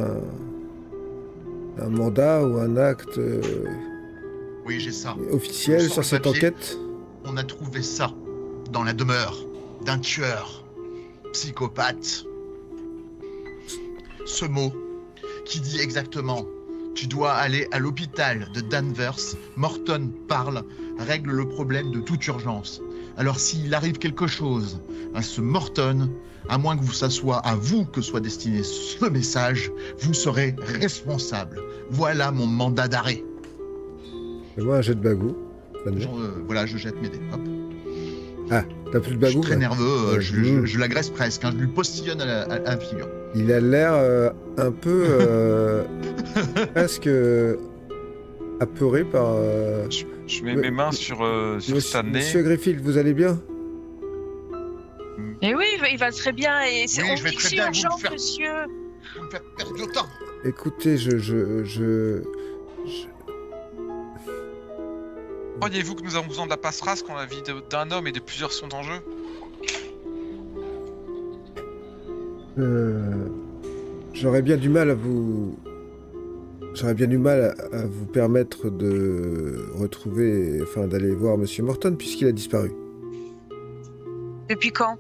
un mandat ou un acte Oui, j'ai ça. officiel sur cette enquête? On a trouvé ça dans la demeure d'un tueur psychopathe. Ce mot qui dit exactement: tu dois aller à l'hôpital de Danvers, Morton parle, règle le problème de toute urgence. Alors s'il arrive quelque chose à ce Morton, à moins que ça soit à vous que soit destiné ce message, vous serez responsable. Voilà mon mandat d'arrêt. Fais-moi un jet de bagou. Voilà, je jette mes dés. Hop. Ah, t'as plus de bagou? Je suis très nerveux, Ouais. je l'agresse presque, hein, je lui postillonne à la figure. Il a l'air un peu presque apeuré par... Je mets mes mains sur Stanley. Monsieur Griffith, vous allez bien? Et oui, il va très bien. Et Oui, on je vais dit que très c'est bien, vous urgent, me faites- monsieur. Vous me faites perdre le temps. Écoutez, Croyez-vous que nous avons besoin de la passe-race quand la vie d'un homme et de plusieurs sont en jeu? j'aurais bien du mal à vous... J'aurais bien du mal à vous permettre de retrouver... Enfin, d'aller voir Monsieur Morton, puisqu'il a disparu. Depuis quand?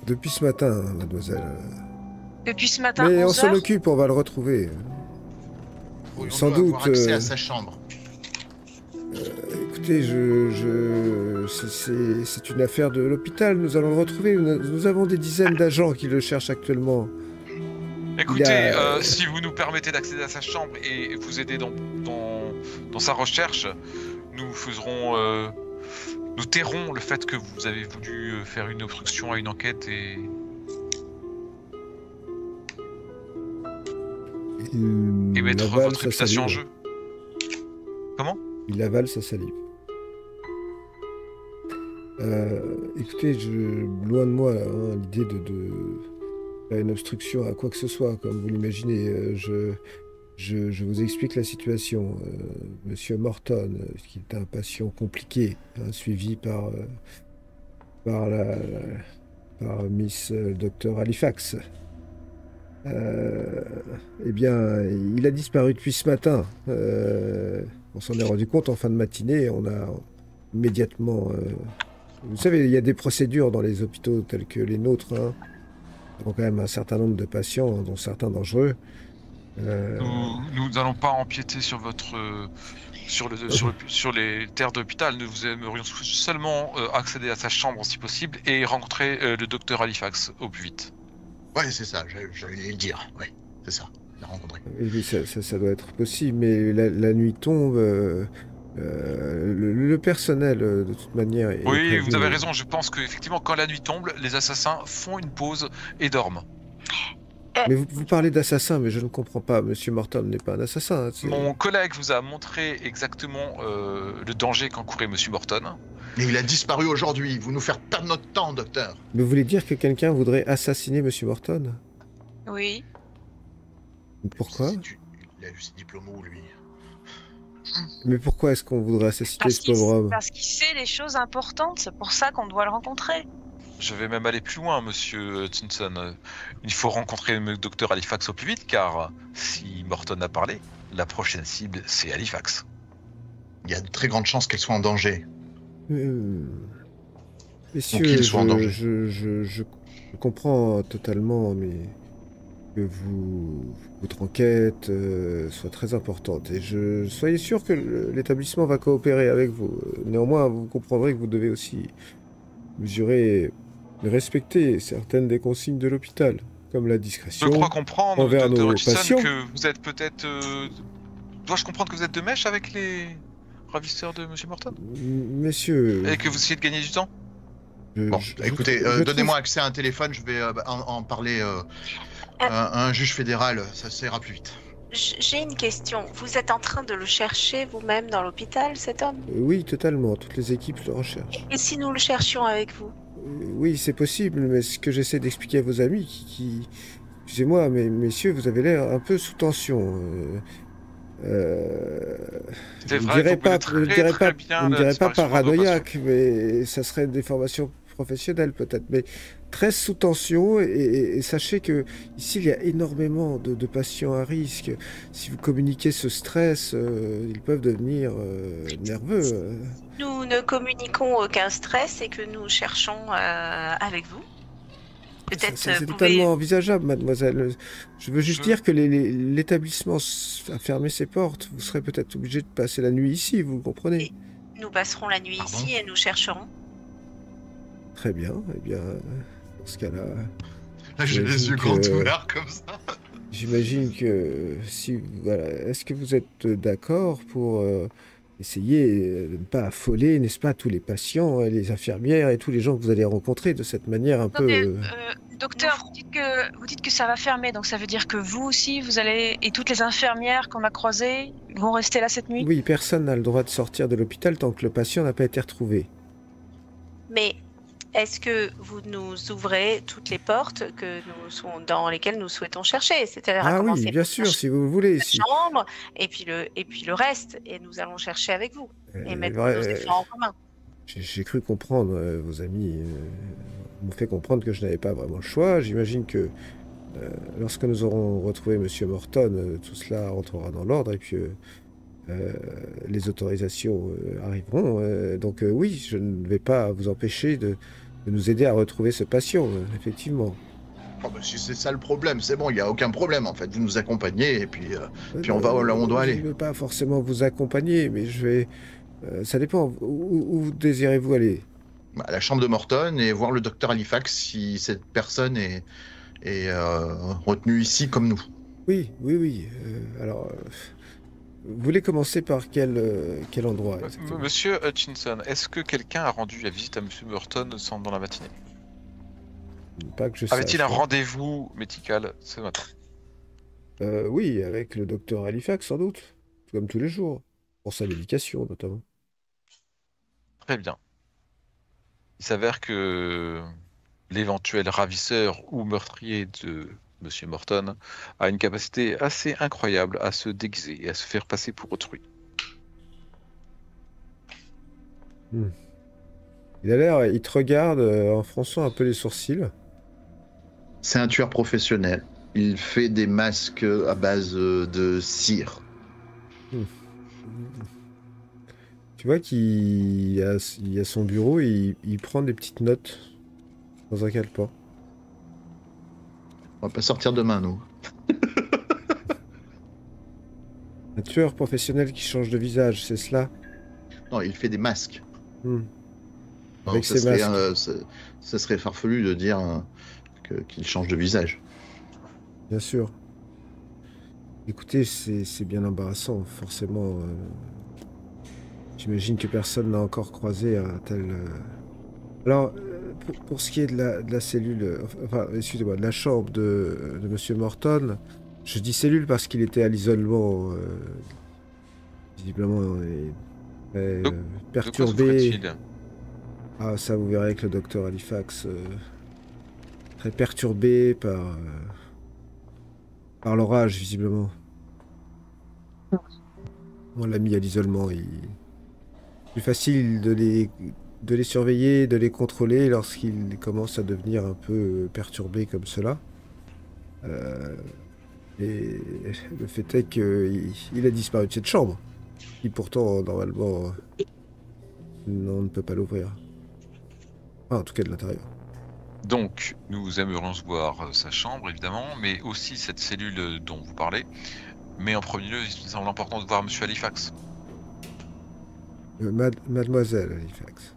Depuis ce matin, mademoiselle. Depuis ce matin, Mais on 11 s'en heures. occupe, on va le retrouver. On Sans doit avoir doute, accès à sa chambre. Écoutez, c'est une affaire de l'hôpital, nous allons le retrouver. Nous avons des dizaines d'agents qui le cherchent actuellement. Écoutez, si vous nous permettez d'accéder à sa chambre et vous aider dans sa recherche, nous ferons... nous tairons le fait que vous avez voulu faire une obstruction à une enquête et... Et mettre avale votre sa réputation en salive. jeu. Comment? Il avale sa salive. Écoutez, loin de moi l'idée de faire une obstruction à quoi que ce soit, comme vous l'imaginez. Je vous explique la situation. Monsieur Morton, qui est un patient compliqué, hein, suivi par par Miss Dr Halifax. Euh, eh bien, il a disparu depuis ce matin. On s'en est rendu compte en fin de matinée. On a immédiatement... vous savez, il y a des procédures dans les hôpitaux tels que les nôtres. Hein. Nous avons quand même un certain nombre de patients, dont certains dangereux. Nous n'allons pas empiéter sur sur les terres d'hôpital. Nous aimerions seulement accéder à sa chambre si possible et rencontrer le docteur Halifax au plus vite. Ouais, c'est ça, j'allais le dire. Ouais, c'est ça, la rencontrer. Oui, ça doit être possible, mais la nuit tombe. Le personnel, de toute manière, est Oui, prévenu. vous avez raison. Je pense qu'effectivement, quand la nuit tombe, les assassins font une pause et dorment. Mais vous parlez d'assassin, mais je ne comprends pas. Monsieur Morton n'est pas un assassin. Hein, Mon collègue vous a montré exactement le danger qu'encourait Monsieur Morton. Mais il a disparu aujourd'hui, vous nous faire perdre notre temps, docteur. Mais vous voulez dire que quelqu'un voudrait assassiner Monsieur Morton? Oui. Pourquoi? Il a eu ses diplômes où, lui? Mais pourquoi est-ce qu'on voudrait assassiner ce pauvre homme? Parce qu'il sait les choses importantes, c'est pour ça qu'on doit le rencontrer. Je vais même aller plus loin, Monsieur Hutchinson. Il faut rencontrer le docteur Halifax au plus vite, car si Morton a parlé, la prochaine cible, c'est Halifax. Il y a de très grandes chances qu'elle soit en danger. Messieurs, qu'il soit en danger. je comprends totalement, mais que votre enquête soit très importante. Et soyez sûr que l'établissement va coopérer avec vous. Néanmoins, vous comprendrez que vous devez aussi mesurer et respecter certaines des consignes de l'hôpital, comme la discrétion. Je crois comprendre, envers docteur nos Hutchinson, patients. que vous êtes peut-être... Dois-je comprendre que vous êtes de mèche avec les ravisseurs de Monsieur Morton? Messieurs, Et que vous essayez de gagner du temps? Bon, écoutez, je donnez-moi trouve- accès à un téléphone, je vais en parler à un juge fédéral, ça ira plus vite. J'ai une question. Vous êtes en train de le chercher vous-même dans l'hôpital, cet homme? Oui, totalement. Toutes les équipes le recherchent. Et si nous le cherchions avec vous? Oui, c'est possible, mais ce que j'essaie d'expliquer à vos amis excusez-moi, mais messieurs, vous avez l'air un peu sous tension. C'est Je ne vrai, dirais vous pas, connaissez je ne très, dirais très pas, bien je ne la dirais pas disparition de vos paranoïaque, mais ça serait une déformation professionnelle peut-être. Mais très sous tension, et sachez que ici il y a énormément de patients à risque. Si vous communiquez ce stress, ils peuvent devenir nerveux. Nous ne communiquons aucun stress et que nous cherchons avec vous. Peut-être C'est pouvez- totalement envisageable, mademoiselle. Je veux juste Je- dire que l'établissement a fermé ses portes. Vous serez peut-être obligé de passer la nuit ici, vous comprenez? nous passerons la nuit Pardon ici et nous chercherons. Très bien. Eh bien, dans ce cas-là, Là, j'ai les J'imagine yeux grands que- ouverts comme ça. j'imagine que si voilà, est-ce que vous êtes d'accord pour essayer de ne pas affoler, n'est-ce pas, tous les patients, les infirmières et tous les gens que vous allez rencontrer de cette manière un peu. Attendez, docteur, vous dites que ça va fermer, donc ça veut dire que vous aussi, vous allez, et toutes les infirmières qu'on a croisées vont rester là cette nuit? Oui, personne n'a le droit de sortir de l'hôpital tant que le patient n'a pas été retrouvé. Mais est-ce que vous nous ouvrez toutes les portes dans lesquelles nous souhaitons chercher? C'est-à-dire à Ah oui, commencer bien par sûr, si vous le voulez. la chambre et puis le reste, et nous allons chercher avec vous et mettre nos efforts en commun. J'ai cru comprendre, vos amis m'ont fait comprendre que je n'avais pas vraiment le choix. J'imagine que lorsque nous aurons retrouvé Monsieur Morton, tout cela rentrera dans l'ordre et puis les autorisations arriveront. Donc oui, je ne vais pas vous empêcher de nous aider à retrouver ce patient, effectivement. Oh, bah, si c'est ça le problème, c'est bon, il n'y a aucun problème en fait. Vous nous accompagnez et puis on va là où on doit aller. Je ne vais pas forcément vous accompagner, mais je vais... ça dépend. Où désirez-vous aller? À la chambre de Morton et voir le docteur Halifax si cette personne est retenue ici comme nous. Oui. Alors, vous voulez commencer par quel endroit exactement? Monsieur Hutchinson, est-ce que quelqu'un a rendu la visite à Monsieur Morton dans la matinée? Pas que je Avait-il sache. un rendez-vous médical ce matin? Oui, avec le docteur Halifax, sans doute. Comme tous les jours. Pour sa médication, notamment. Très bien. Il s'avère que l'éventuel ravisseur ou meurtrier de Monsieur Morton, a une capacité assez incroyable à se déguiser et à se faire passer pour autrui. Il a l'air, il te regarde en fronçant un peu les sourcils. C'est un tueur professionnel. Il fait des masques à base de cire. Tu vois qu'il a son bureau et il prend des petites notes dans un calepin. On va pas sortir demain, nous. Un tueur professionnel qui change de visage, c'est cela? Non, il fait des masques. Hmm. Non, Avec ça ses serait, masques. ça serait farfelu de dire qu'il change de visage. Bien sûr. Écoutez, c'est bien embarrassant, forcément. J'imagine que personne n'a encore croisé un tel... Alors, pour ce qui est de la cellule... Enfin, excusez-moi, de la chambre de Monsieur Morton, je dis cellule parce qu'il était à l'isolement, visiblement, et très, De quoi perturbé. souffre-t-il? Ah, ça, vous verrez avec le docteur Halifax. Très perturbé par l'orage, visiblement. On l'a mis à l'isolement. Plus facile de les surveiller, de les contrôler lorsqu'ils commencent à devenir un peu perturbés comme cela. Et le fait est qu'il a disparu de cette chambre, qui pourtant, normalement, on ne peut pas l'ouvrir. Enfin, en tout cas de l'intérieur. Donc, nous aimerions voir sa chambre, évidemment, mais aussi cette cellule dont vous parlez. Mais en premier lieu, il me semble important de voir Monsieur Halifax. Mademoiselle Halifax.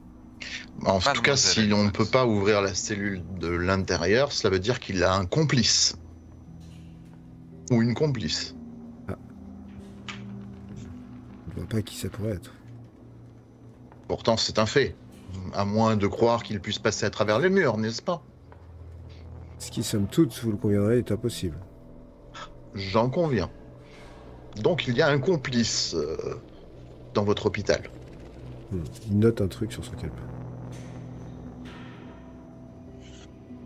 En tout cas, si on ne peut pas ouvrir la cellule de l'intérieur, cela veut dire qu'il a un complice. Ou une complice. Je ne vois pas qui ça pourrait être. Pourtant, c'est un fait. À moins de croire qu'il puisse passer à travers les murs, n'est-ce pas? Ce qui, somme toute, vous le conviendrez, est impossible. J'en conviens. Donc il y a un complice dans votre hôpital. Il note un truc sur son calepin.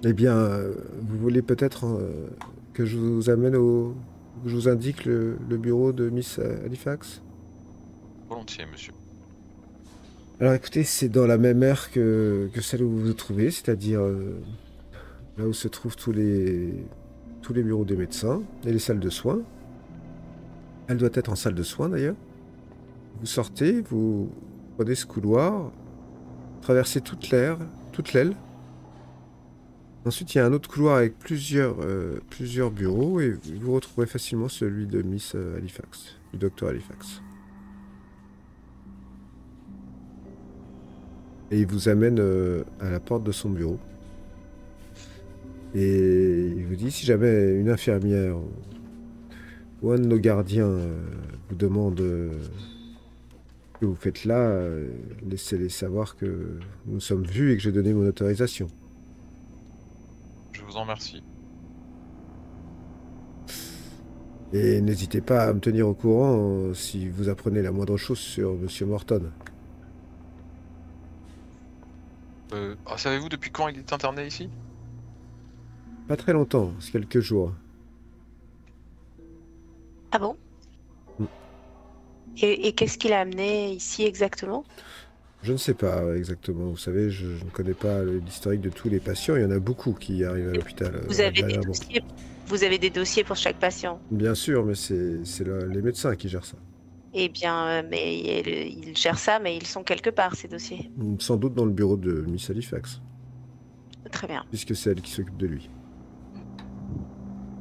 Eh bien, vous voulez peut-être que je vous amène que je vous indique le bureau de Miss Halifax? Volontiers, monsieur. Alors écoutez, c'est dans la même aire que celle où vous vous trouvez, c'est-à-dire là où se trouvent tous les bureaux des médecins et les salles de soins. Elle doit être en salle de soins d'ailleurs. Vous sortez, vous prenez ce couloir, traversez toute l'aile. Ensuite, il y a un autre couloir avec plusieurs bureaux et vous retrouverez facilement celui de Miss Halifax, du docteur Halifax. Et il vous amène à la porte de son bureau. Et il vous dit, si jamais une infirmière ou un de nos gardiens vous demande ce que vous faites là, laissez-les savoir que nous sommes vus et que j'ai donné mon autorisation. Je vous en remercie. Et n'hésitez pas à me tenir au courant si vous apprenez la moindre chose sur Monsieur Morton. Savez-vous depuis quand il est interné ici? Pas très longtemps, c'est quelques jours. Ah bon? Et qu'est-ce qu'il a amené ici exactement? Je ne sais pas exactement. Vous savez, je ne connais pas l'historique de tous les patients. Il y en a beaucoup qui arrivent à l'hôpital. Vous avez des dossiers pour chaque patient? Bien sûr, mais c'est les médecins qui gèrent ça. Eh bien, mais ils gèrent ça, mais ils sont quelque part, ces dossiers. Sans doute dans le bureau de Miss Halifax. Très bien. Puisque c'est elle qui s'occupe de lui.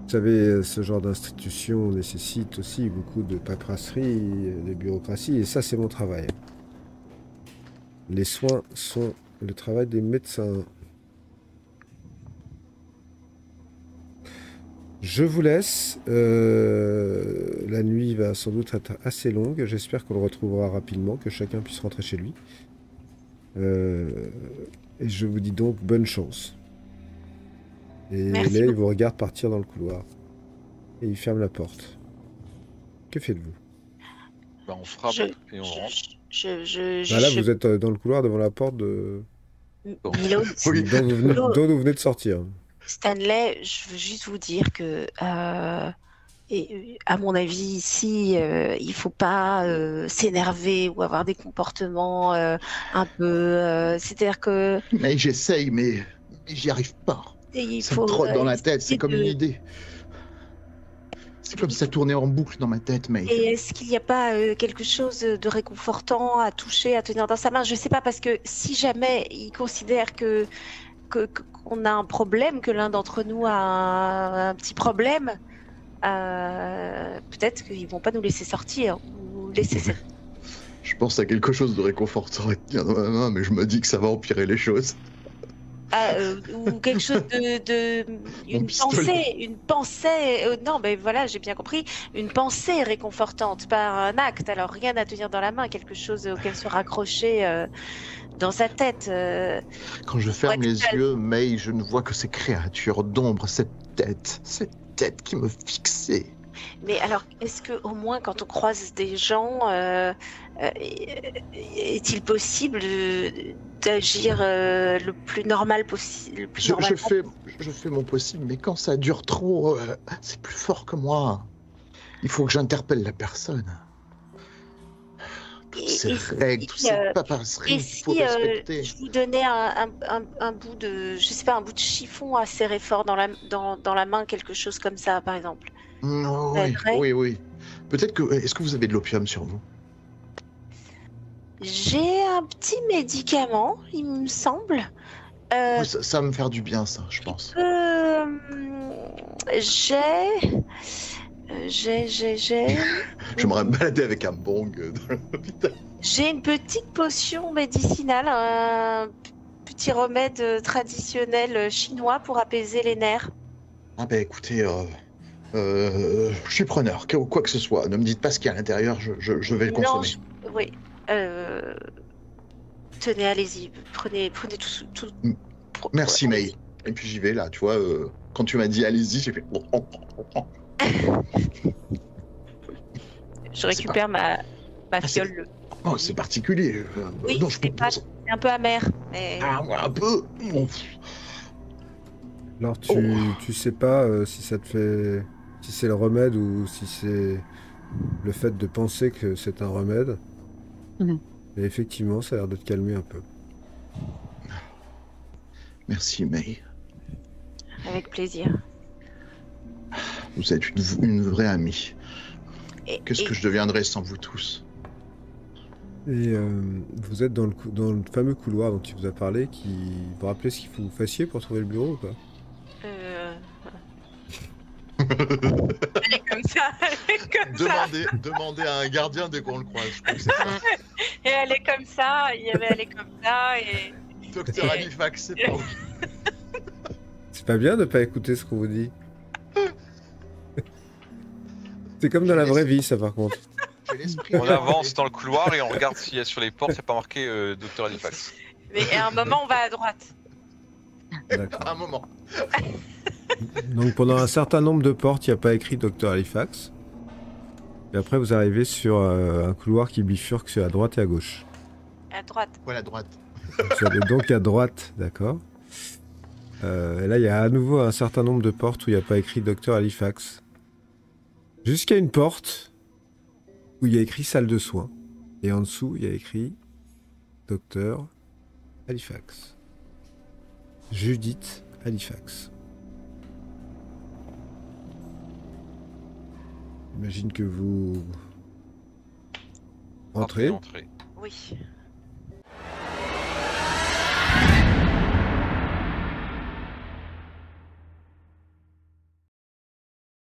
Vous savez, ce genre d'institution nécessite aussi beaucoup de paperasserie, de bureaucratie, et ça, c'est mon travail. Les soins sont le travail des médecins. Je vous laisse. La nuit va sans doute être assez longue. J'espère qu'on le retrouvera rapidement, que chacun puisse rentrer chez lui. Et je vous dis donc bonne chance. Et Merci là, il beaucoup. vous regarde partir dans le couloir. Et il ferme la porte. Que faites-vous? Ben, on frappe Je- et on rentre. Bah là, vous êtes dans le couloir devant la porte Milo, Oui. dont vous venez de sortir. Stanley, je veux juste vous dire que, à mon avis, ici, il faut pas s'énerver ou avoir des comportements un peu. C'est-à-dire que Mais j'essaye, mais j'y arrive pas. il Ça me faut trotte dans la tête, c'est essayer comme une idée. C'est comme si ça tournait en boucle dans ma tête, May. Et est-ce qu'il n'y a pas quelque chose de réconfortant à toucher, à tenir dans sa main? Je ne sais pas, parce que si jamais il considère qu'on a un problème, que l'un d'entre nous a un petit problème, peut-être qu'ils vont pas nous laisser sortir ou laisser cette... Je pense à quelque chose de réconfortant à tenir dans ma main, mais je me dis que ça va empirer les choses. ou quelque chose Mon pistolet. une pensée, non, mais voilà, j'ai bien compris, une pensée réconfortante, pas un acte. Alors rien à tenir dans la main, quelque chose auquel se raccrocher dans sa tête. Quand je ferme Ouais, les calme. yeux, May, je ne vois que ces créatures d'ombre, cette tête qui me fixait. Mais alors, est-ce que au moins quand on croise des gens, est-il possible d'agir le plus normal possible, le plus Je normalement fais mon possible, mais quand ça dure trop, c'est plus fort que moi. Il faut que j'interpelle la personne. Toutes ces règles, toutes ces papasseries Et qu'il faut si respecter. je vous donnais un bout de, je sais pas, un bout de chiffon à serrer fort dans la main, quelque chose comme ça, par exemple. Oh, Ouais, vrai. oui. Peut-être que... Est-ce que vous avez de l'opium sur vous? J'ai un petit médicament, il me semble. Oui, ça va me faire du bien, ça, je pense. J'ai J'aimerais me balader avec un bong dans l'hôpital. J'ai une petite potion médicinale, un petit remède traditionnel chinois pour apaiser les nerfs. Ah bah écoutez, je suis preneur, quoi que ce soit. Ne me dites pas ce qu'il y a à l'intérieur, je vais le consommer. Oui. Tenez, allez-y, prenez tout. Merci, May. Et puis j'y vais là, tu vois, quand tu m'as dit allez-y, j'ai fait... Je récupère ma fiole. Oh, c'est particulier. Oui, Non, je peux pas... c'est un peu amer. Mais... Ah, moi, un peu. Alors tu sais pas si ça te fait... Si c'est le remède ou si c'est le fait de penser que c'est un remède. Mhm. Mais effectivement, ça a l'air de te calmer un peu. Merci, May. Avec plaisir. Vous êtes une vraie amie. Qu'est-ce Et- que je deviendrais sans vous tous? Et vous êtes dans le fameux couloir dont il vous a parlé, qui vous rappelez ce qu'il faut que vous fassiez pour trouver le bureau ou pas? Elle est comme ça, elle est comme ça. Demandez à un gardien dès qu'on le croise. Je crois que c'est ça. Et elle est comme ça, elle est comme ça, et... Docteur Halifax, c'est pas vous. C'est pas bien de pas écouter ce qu'on vous dit. C'est comme dans la vraie vie, ça par contre. J'ai l'esprit. On avance dans le couloir et on regarde s'il y a sur les portes, il n'y a pas marqué Dr Halifax. Mais à un moment, on va à droite. D'accord. Un moment. Donc pendant un certain nombre de portes, il n'y a pas écrit Dr Halifax. Et après, vous arrivez sur un couloir qui bifurque à droite et à gauche. À droite. Voilà, droite. Vous allez donc à droite, d'accord. Et là, il y a à nouveau un certain nombre de portes où il n'y a pas écrit Dr Halifax. Jusqu'à une porte où il y a écrit salle de soins. Et en dessous, il y a écrit Dr Halifax. Judith Halifax. J'imagine que vous rentrez. Entrez. Oui.